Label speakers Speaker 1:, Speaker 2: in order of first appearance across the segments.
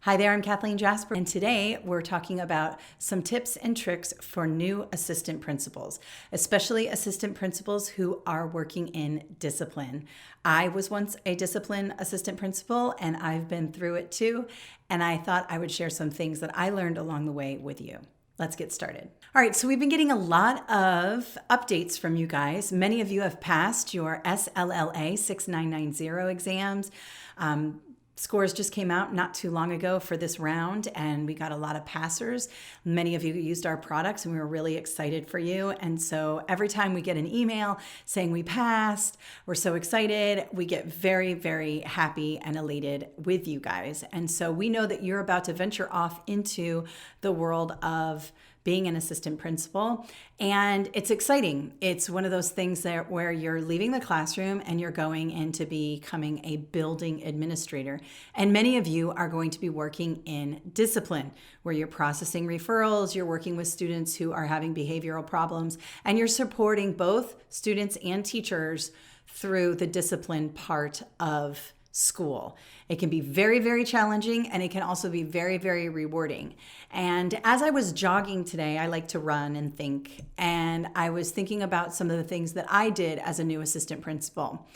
Speaker 1: Hi there, I'm Kathleen Jasper, and today we're talking about some tips and tricks for new assistant principals, especially assistant principals who are working in discipline. I was once a discipline assistant principal, and I've been through it too, and I thought I would share some things that I learned along the way with you. Let's get started. All right, so we've been getting a lot of updates from you guys. Many of you have passed your SLLA 6990 exams. Scores just came out not too long ago for this round, and we got a lot of passers. Many of you used our products, and we were really excited for you. And so every time we get an email saying we passed, we're so excited. We get very, very happy and elated with you guys. And so we know that you're about to venture off into the world of being an assistant principal, and it's exciting. It's one of those things where you're leaving the classroom and you're going into becoming a building administrator. And many of you are going to be working in discipline, where you're processing referrals, you're working with students who are having behavioral problems, and you're supporting both students and teachers through the discipline part of school. It can be very, very challenging, and it can also be very, very rewarding. And as I was jogging today, I like to run and think, and I was thinking about some of the things that I did as a new assistant principal.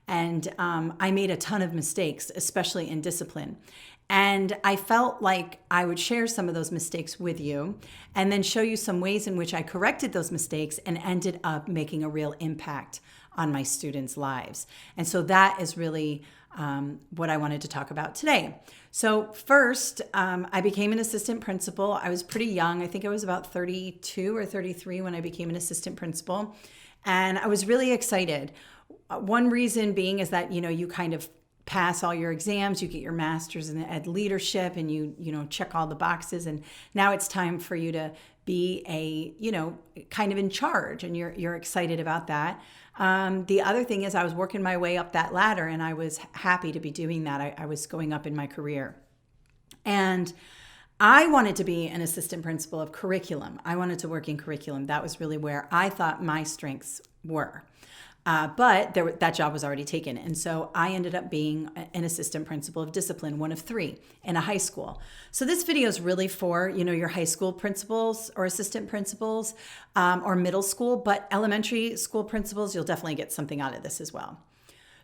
Speaker 1: And I made a ton of mistakes, especially in discipline. And I felt like I would share some of those mistakes with you and then show you some ways in which I corrected those mistakes and ended up making a real impact on my students' lives. And so that is really what I wanted to talk about today. So first, I became an assistant principal. I was pretty young. I think I was about 32 or 33 when I became an assistant principal. And I was really excited. One reason being is that, you kind of pass all your exams, you get your master's in ed leadership, and you check all the boxes. And now it's time for you to be kind of in charge, and you're excited about that. The other thing is I was working my way up that ladder, and I was happy to be doing that. I was going up in my career. And I wanted to be an assistant principal of curriculum. I wanted to work in curriculum. That was really where I thought my strengths were. But that job was already taken. And so I ended up being an assistant principal of discipline, one of 3 in a high school. So this video is really for, your high school principals or assistant principals or middle school, but elementary school principals, you'll definitely get something out of this as well.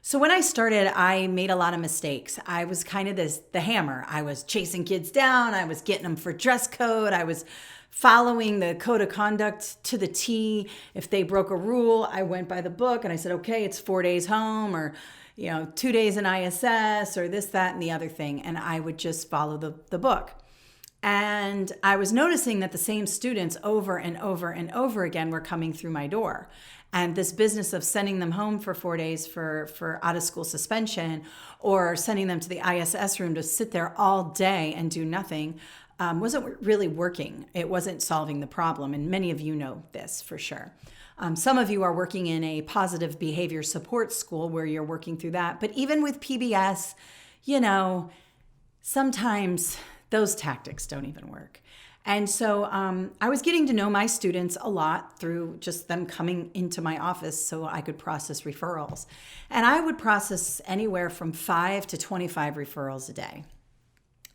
Speaker 1: So when I started, I made a lot of mistakes. I was kind of the hammer. I was chasing kids down. I was getting them for dress code. I was following the code of conduct to the T. If they broke a rule, I went by the book and I said, okay, it's 4 days home, or 2 days in ISS, or this, that, and the other thing. And I would just follow the book. And I was noticing that the same students over and over and over again were coming through my door. And this business of sending them home for 4 days for out of school suspension, or sending them to the ISS room to sit there all day and do nothing, wasn't really working. It wasn't solving the problem. And many of you know this for sure. Some of you are working in a positive behavior support school where you're working through that. But even with PBS, sometimes those tactics don't even work. And so I was getting to know my students a lot through just them coming into my office so I could process referrals. And I would process anywhere from 5 to 25 referrals a day.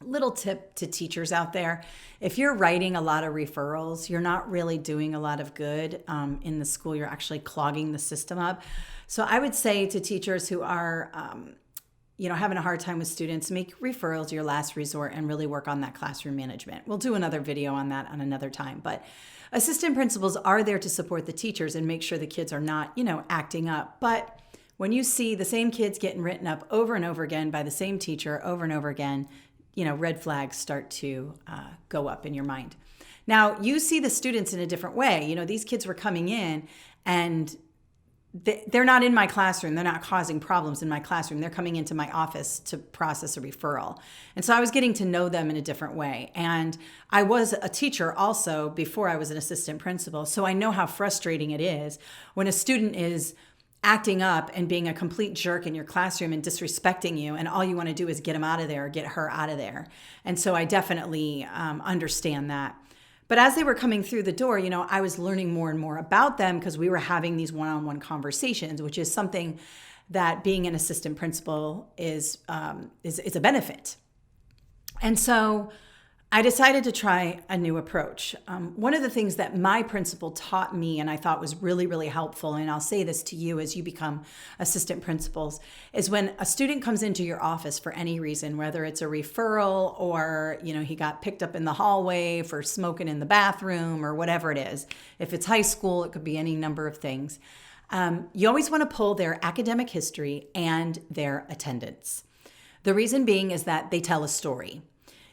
Speaker 1: Little tip to teachers out there: if you're writing a lot of referrals, you're not really doing a lot of good in the school. You're actually clogging the system up. So I would say to teachers who are having a hard time with students, make referrals your last resort and really work on that classroom management. We'll do another video on that on another time. But assistant principals are there to support the teachers and make sure the kids are not, acting up. But when you see the same kids getting written up over and over again by the same teacher over and over again, red flags start to go up in your mind. Now, you see the students in a different way. These kids were coming in and they're not in my classroom. They're not causing problems in my classroom. They're coming into my office to process a referral. And so I was getting to know them in a different way. And I was a teacher also before I was an assistant principal. So I know how frustrating it is when a student is acting up and being a complete jerk in your classroom and disrespecting you, and all you want to do is get him out of there or get her out of there. And so I definitely understand that. But as they were coming through the door, I was learning more and more about them because we were having these one-on-one conversations, which is something that being an assistant principal is a benefit. And so I decided to try a new approach. One of the things that my principal taught me and I thought was really, really helpful, and I'll say this to you as you become assistant principals, is when a student comes into your office for any reason, whether it's a referral or, he got picked up in the hallway for smoking in the bathroom or whatever it is. If it's high school, it could be any number of things. You always want to pull their academic history and their attendance. The reason being is that they tell a story.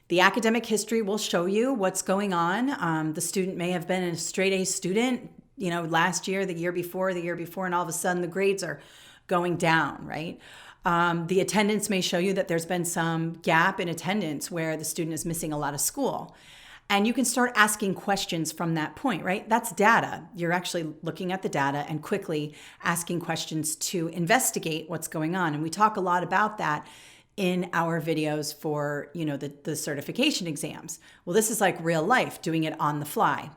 Speaker 1: The academic history will show you what's going on. The student may have been a straight A student, last year, the year before, and all of a sudden the grades are going down, right? The attendance may show you that there's been some gap in attendance where the student is missing a lot of school. And you can start asking questions from that point, right? That's data. You're actually looking at the data and quickly asking questions to investigate what's going on. And we talk a lot about that in our videos for, the certification exams. Well, this is like real life, doing it on the fly.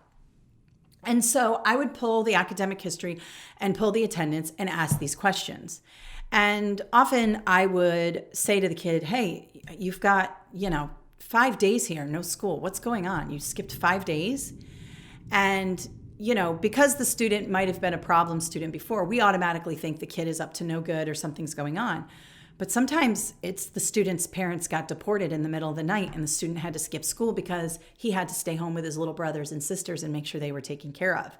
Speaker 1: And so I would pull the academic history and pull the attendance and ask these questions. And often I would say to the kid, hey, you've got, 5 days here, no school. What's going on? You skipped 5 days? And, because the student might have been a problem student before, we automatically think the kid is up to no good or something's going on. But sometimes it's the student's parents got deported in the middle of the night and the student had to skip school because he had to stay home with his little brothers and sisters and make sure they were taken care of.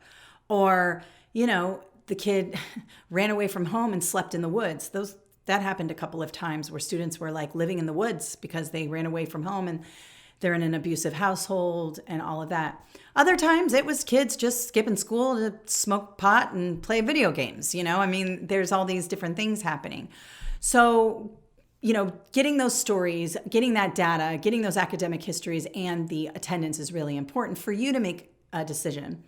Speaker 1: Or, the kid ran away from home and slept in the woods. That happened a couple of times where students were like living in the woods because they ran away from home and they're in an abusive household and all of that. Other times it was kids just skipping school to smoke pot and play video games. There's all these different things happening. So, getting those stories, getting that data, getting those academic histories and the attendance is really important for you to make a decision.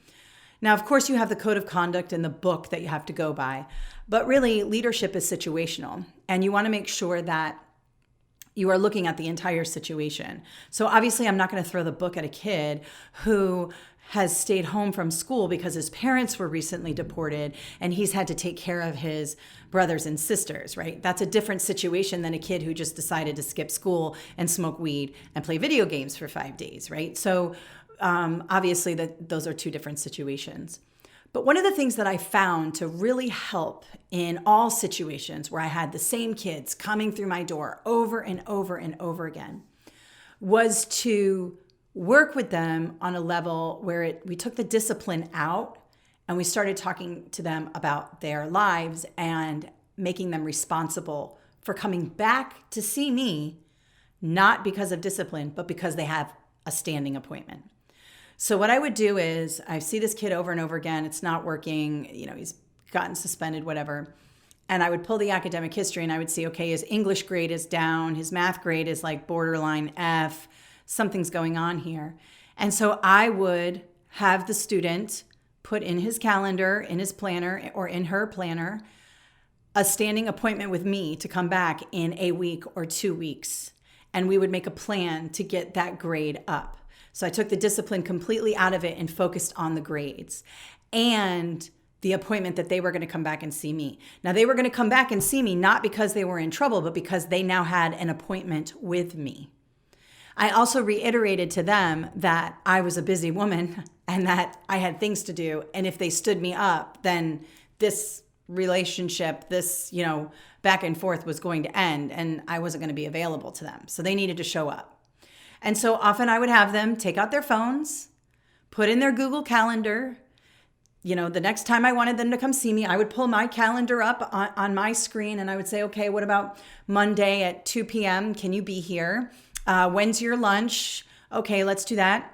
Speaker 1: Now, of course, you have the code of conduct and the book that you have to go by, but really leadership is situational and you want to make sure that you are looking at the entire situation. So obviously, I'm not going to throw the book at a kid who has stayed home from school because his parents were recently deported and he's had to take care of his brothers and sisters, right? That's a different situation than a kid who just decided to skip school and smoke weed and play video games for 5 days, right? So obviously those are two different situations. But one of the things that I found to really help in all situations where I had the same kids coming through my door over and over and over again was to work with them on a level where we took the discipline out and we started talking to them about their lives and making them responsible for coming back to see me, not because of discipline, but because they have a standing appointment. So what I would do is I see this kid over and over again. It's not working. He's gotten suspended, whatever. And I would pull the academic history and I would see, okay, his English grade is down. His math grade is like borderline F. Something's going on here. And so I would have the student put in his calendar, in his planner or in her planner, a standing appointment with me to come back in a week or 2 weeks. And we would make a plan to get that grade up. So I took the discipline completely out of it and focused on the grades and the appointment that they were going to come back and see me. Now, they were going to come back and see me not because they were in trouble, but because they now had an appointment with me. I also reiterated to them that I was a busy woman and that I had things to do. And if they stood me up, then this relationship, this, back and forth was going to end and I wasn't going to be available to them. So they needed to show up. And so often I would have them take out their phones, put in their Google Calendar. The next time I wanted them to come see me, I would pull my calendar up on my screen and I would say, okay, what about Monday at 2 p.m.? Can you be here? When's your lunch? Okay, let's do that.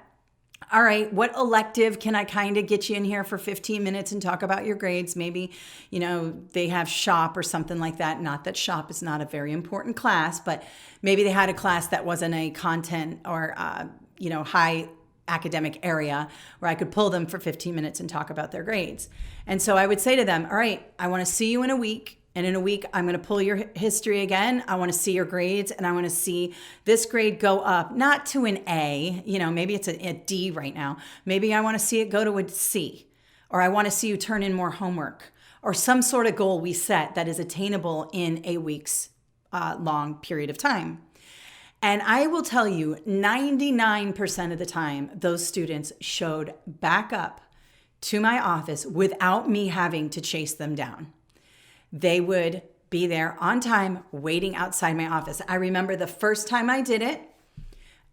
Speaker 1: All right, what elective can I kind of get you in here for 15 minutes and talk about your grades? Maybe, they have shop or something like that. Not that shop is not a very important class, but maybe they had a class that wasn't a content or, high academic area where I could pull them for 15 minutes and talk about their grades. And so I would say to them, all right, I want to see you in a week. And in a week, I'm going to pull your history again. I want to see your grades and I want to see this grade go up, not to an A, maybe it's a D right now. Maybe I want to see it go to a C, or I want to see you turn in more homework, or some sort of goal we set that is attainable in a week's long period of time. And I will tell you, 99% of the time, those students showed back up to my office without me having to chase them down. They would be there on time, waiting outside my office. I remember the first time I did it,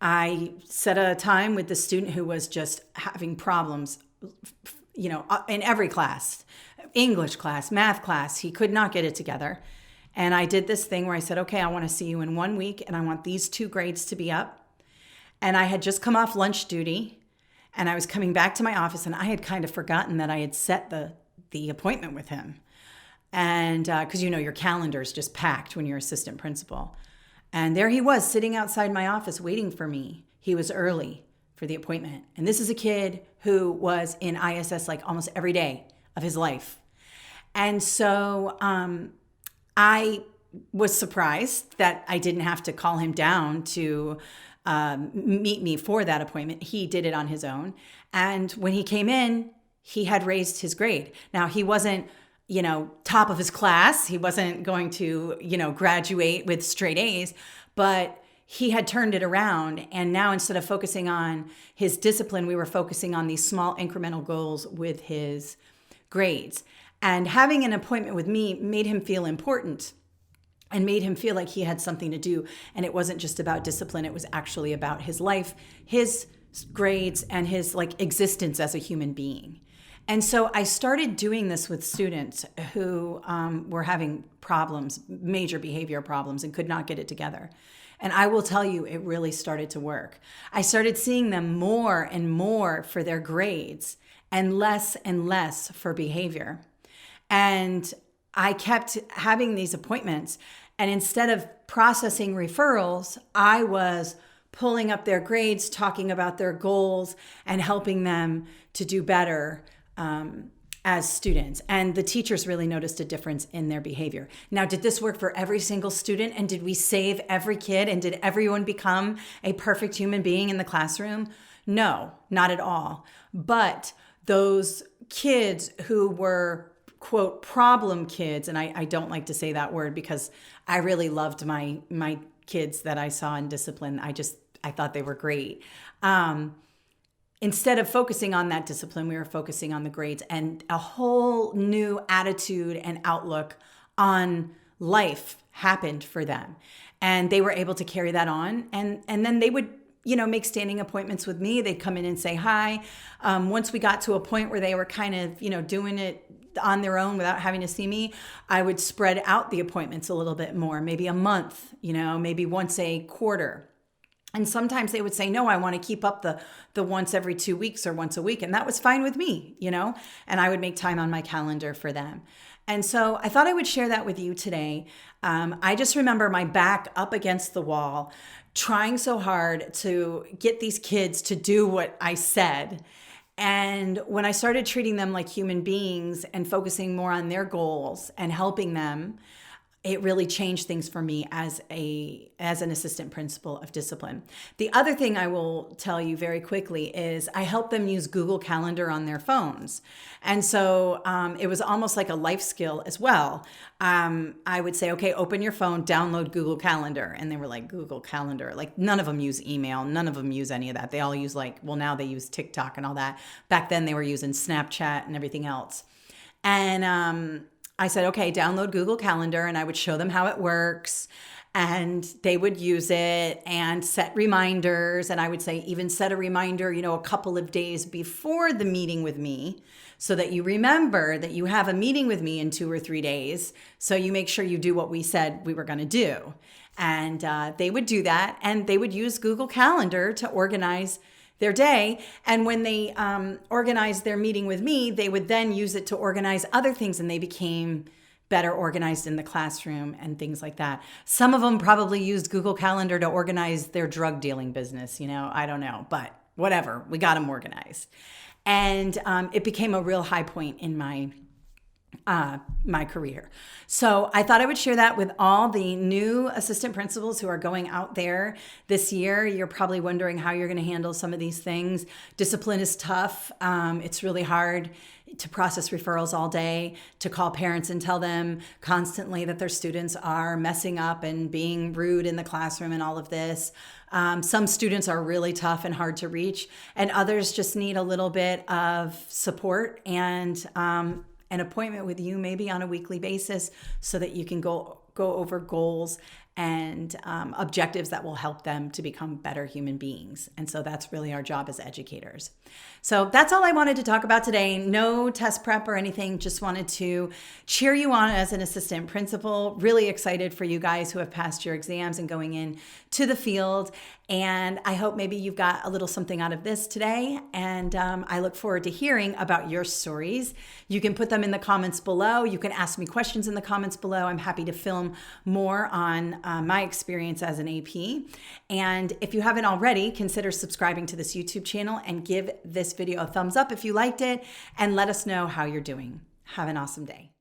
Speaker 1: I set a time with the student who was just having problems, in every class, English class, math class. He could not get it together. And I did this thing where I said, okay, I want to see you in 1 week and I want these 2 grades to be up. And I had just come off lunch duty and I was coming back to my office and I had kind of forgotten that I had set the appointment with him. And because your calendar is just packed when you're assistant principal. And there he was sitting outside my office waiting for me. He was early for the appointment. And this is a kid who was in ISS like almost every day of his life. And so I was surprised that I didn't have to call him down to meet me for that appointment. He did it on his own. And when he came in, he had raised his grade. Now, he wasn't top of his class. He wasn't going to, graduate with straight A's, but he had turned it around. And now instead of focusing on his discipline, we were focusing on these small incremental goals with his grades. And having an appointment with me made him feel important and made him feel like he had something to do. And it wasn't just about discipline. It was actually about his life, his grades, and his existence as a human being. And so I started doing this with students who were having problems, major behavior problems, and could not get it together. And I will tell you, it really started to work. I started seeing them more and more for their grades and less for behavior. And I kept having these appointments. And instead of processing referrals, I was pulling up their grades, talking about their goals, and helping them to do better as students. And the teachers really noticed a difference in their behavior. Now, did this work for every single student? And did we save every kid? And did everyone become a perfect human being in the classroom? No, not at all. But those kids who were, quote, problem kids, and I don't like to say that word because I really loved my kids that I saw in discipline. I thought they were great. Instead of focusing on that discipline, we were focusing on the grades, and a whole new attitude and outlook on life happened for them. And they were able to carry that on. And then they would, make standing appointments with me. They'd come in and say hi. Once we got to a point where they were kind of, doing it on their own without having to see me, I would spread out the appointments a little bit more, maybe a month, maybe once a quarter. And sometimes they would say, no, I want to keep up the once every 2 weeks or once a week. And that was fine with me, and I would make time on my calendar for them. And so I thought I would share that with you today. I just remember my back up against the wall, trying so hard to get these kids to do what I said. And when I started treating them like human beings and focusing more on their goals and helping them, it really changed things for me as an assistant principal of discipline. The other thing I will tell you very quickly is I help them use Google Calendar on their phones. And so it was almost like a life skill as well. I would say, okay, open your phone, download Google Calendar. And they were like, Google Calendar. Like none of them use email. None of them use any of that. They all use now they use TikTok and all that. Back then they were using Snapchat and everything else. And I said, okay, download Google Calendar, and I would show them how it works, and they would use it and set reminders. And I would say, even set a reminder, a couple of days before the meeting with me, so that you remember that you have a meeting with me in 2 or 3 days. So you make sure you do what we said we were going to do. And they would do that, and they would use Google Calendar to organize their day. And when they organized their meeting with me, they would then use it to organize other things, and they became better organized in the classroom and things like that. Some of them probably used Google Calendar to organize their drug dealing business, I don't know, but whatever, we got them organized. And it became a real high point in my my career. So I thought I would share that with all the new assistant principals who are going out there this year. You're probably wondering how you're going to handle some of these things. Discipline is tough. It's really hard to process referrals all day, to call parents and tell them constantly that their students are messing up and being rude in the classroom and all of this. Some students are really tough and hard to reach, and others just need a little bit of support and an appointment with you maybe on a weekly basis so that you can go over goals and objectives that will help them to become better human beings. And so that's really our job as educators. So that's all I wanted to talk about today. No test prep or anything, just wanted to cheer you on as an assistant principal. Really excited for you guys who have passed your exams and going in to the field. And I hope maybe you've got a little something out of this today. And I look forward to hearing about your stories. You can put them in the comments below. You can ask me questions in the comments below. I'm happy to film more on my experience as an AP. And if you haven't already, consider subscribing to this YouTube channel and give this video a thumbs up if you liked it, and let us know how you're doing. Have an awesome day.